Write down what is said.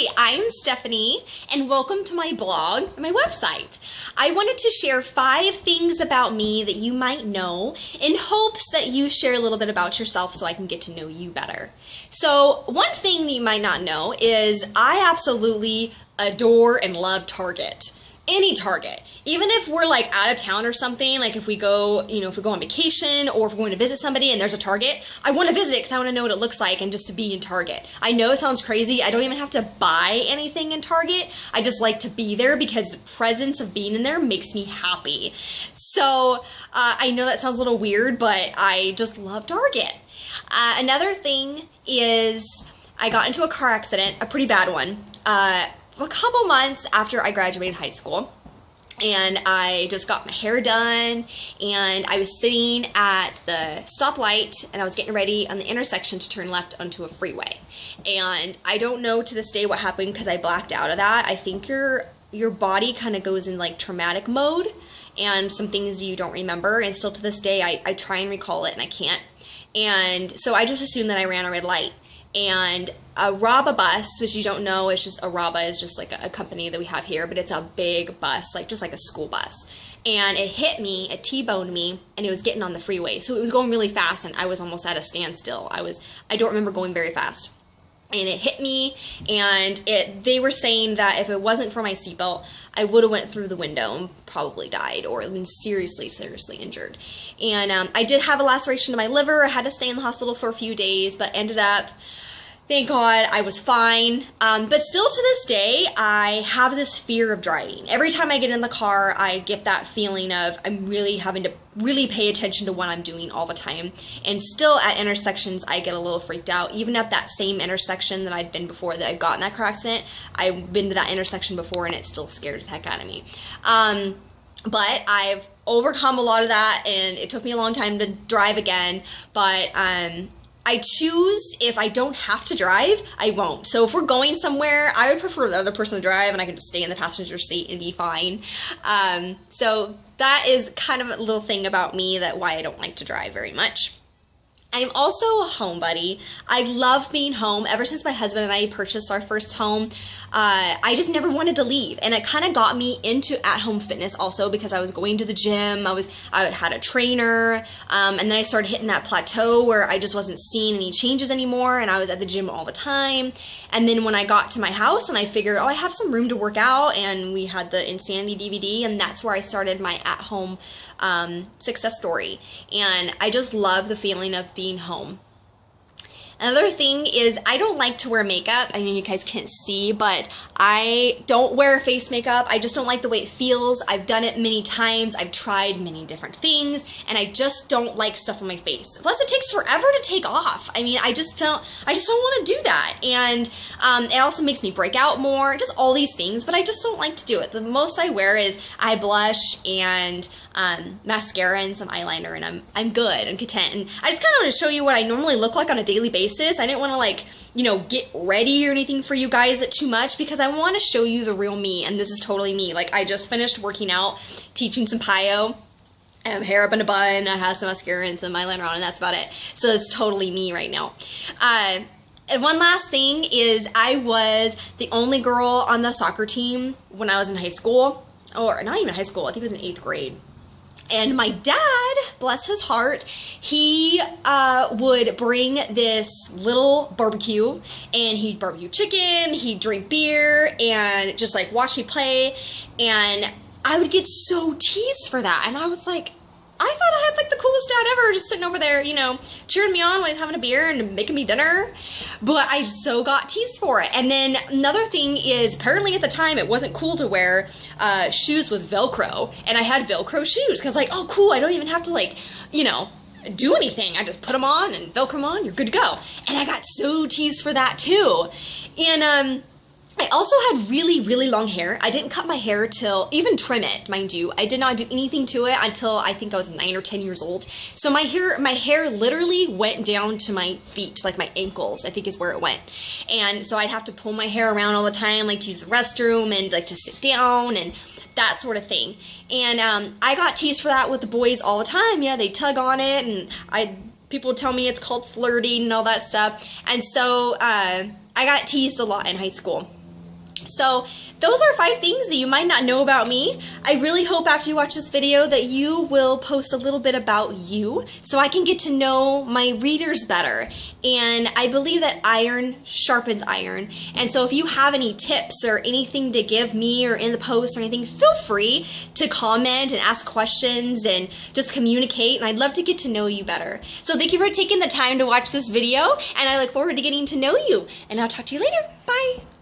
Hi, I'm Stephanie, and welcome to my blog and my website. I wanted to share 5 things about me that you might know in hopes that you share a little bit about yourself so I can get to know you better. So, one thing that you might not know is I absolutely adore and love Target. Any Target. Even if we're like out of town or something, like if we go, if we go on vacation or if we're going to visit somebody and there's a Target, I want to visit it because I want to know what it looks like and just to be in Target. I know it sounds crazy. I don't even have to buy anything in Target. I just like to be there because the presence of being in there makes me happy. So I know that sounds a little weird, but I just love Target. Another thing is I got into a car accident, a pretty bad one, a couple months after I graduated high school, and I just got my hair done, and I was sitting at the stoplight, and I was getting ready on the intersection to turn left onto a freeway, and I don't know to this day what happened because I blacked out of that. I think your body kind of goes in like traumatic mode, and some things you don't remember, and still to this day I try and recall it and I can't, and so I just assumed that I ran a red light. And a RABA bus, which you don't know, is just a RABA is just like a company that we have here, but it's a big bus, like just like a school bus. And it hit me, it T-boned me, and it was getting on the freeway. So it was going really fast, and I was almost at a standstill. I don't remember going very fast. And it hit me, and they were saying that if it wasn't for my seatbelt, I would have went through the window and probably died or been seriously injured. And I did have a laceration to my liver. I had to stay in the hospital for a few days, but ended up, thank God, I was fine. But still to this day, I have this fear of driving. Every time I get in the car, I get that feeling of I'm really having to really pay attention to what I'm doing all the time. And still at intersections, I get a little freaked out. Even at that same intersection that I've been before that I've gotten that car accident, I've been to that intersection before and it still scares the heck out of me. But I've overcome a lot of that, and it took me a long time to drive again. But I choose, if I don't have to drive, I won't. So if we're going somewhere, I would prefer the other person to drive and I can just stay in the passenger seat and be fine. So that is kind of a little thing about me that why I don't like to drive very much. I'm also a homebody. I love being home. Ever since my husband and I purchased our first home, I just never wanted to leave. And it kind of got me into at-home fitness also because I was going to the gym. I had a trainer, and then I started hitting that plateau where I just wasn't seeing any changes anymore, and I was at the gym all the time. And then when I got to my house and I figured, I have some room to work out, and we had the Insanity DVD, and that's where I started my at-home success story. And I just love the feeling of being home. Another thing is I don't like to wear makeup. I mean, you guys can't see, but I don't wear face makeup. I just don't like the way it feels. I've done it many times. I've tried many different things, and I just don't like stuff on my face. Plus, it takes forever to take off. I mean, I just don't want to do that. And it also makes me break out more, just all these things, but I just don't like to do it. The most I wear is eye blush and mascara and some eyeliner, and I'm good. I'm content. And I just kind of want to show you what I normally look like on a daily basis. I didn't want to get ready or anything for you guys too much because I want to show you the real me, and this is totally me. Like, I just finished working out, teaching some PIO. I have hair up in a bun, I have some mascara and some eyeliner on, and that's about it. So it's totally me right now. And one last thing is I was the only girl on the soccer team when I was in high school, or not even high school, I think it was in 8th grade. And my dad, bless his heart, he would bring this little barbecue, and he'd barbecue chicken, he'd drink beer, and just like watch me play, and I would get so teased for that. And I was like, I thought I had like the coolest dad ever, just sitting over there, cheering me on when I was having a beer and making me dinner. But I so got teased for it. And then another thing is, apparently at the time it wasn't cool to wear shoes with Velcro. And I had Velcro shoes because like, oh cool, I don't even have to do anything. I just put them on and Velcro them on, you're good to go. And I got so teased for that too. And I also had really long hair. I didn't cut my hair till, even trim it, mind you. I did not do anything to it until I think I was 9 or 10 years old. So my hair literally went down to my feet, like my ankles, I think is where it went. And so I'd have to pull my hair around all the time, like to use the restroom and like to sit down and that sort of thing. And I got teased for that with the boys all the time. Yeah, they tug on it, and people would tell me it's called flirting and all that stuff. And so I got teased a lot in high school. So those are 5 things that you might not know about me. I really hope after you watch this video that you will post a little bit about you so I can get to know my readers better. And I believe that iron sharpens iron. And so if you have any tips or anything to give me or in the post or anything, feel free to comment and ask questions and just communicate. And I'd love to get to know you better. So thank you for taking the time to watch this video, and I look forward to getting to know you. And I'll talk to you later. Bye.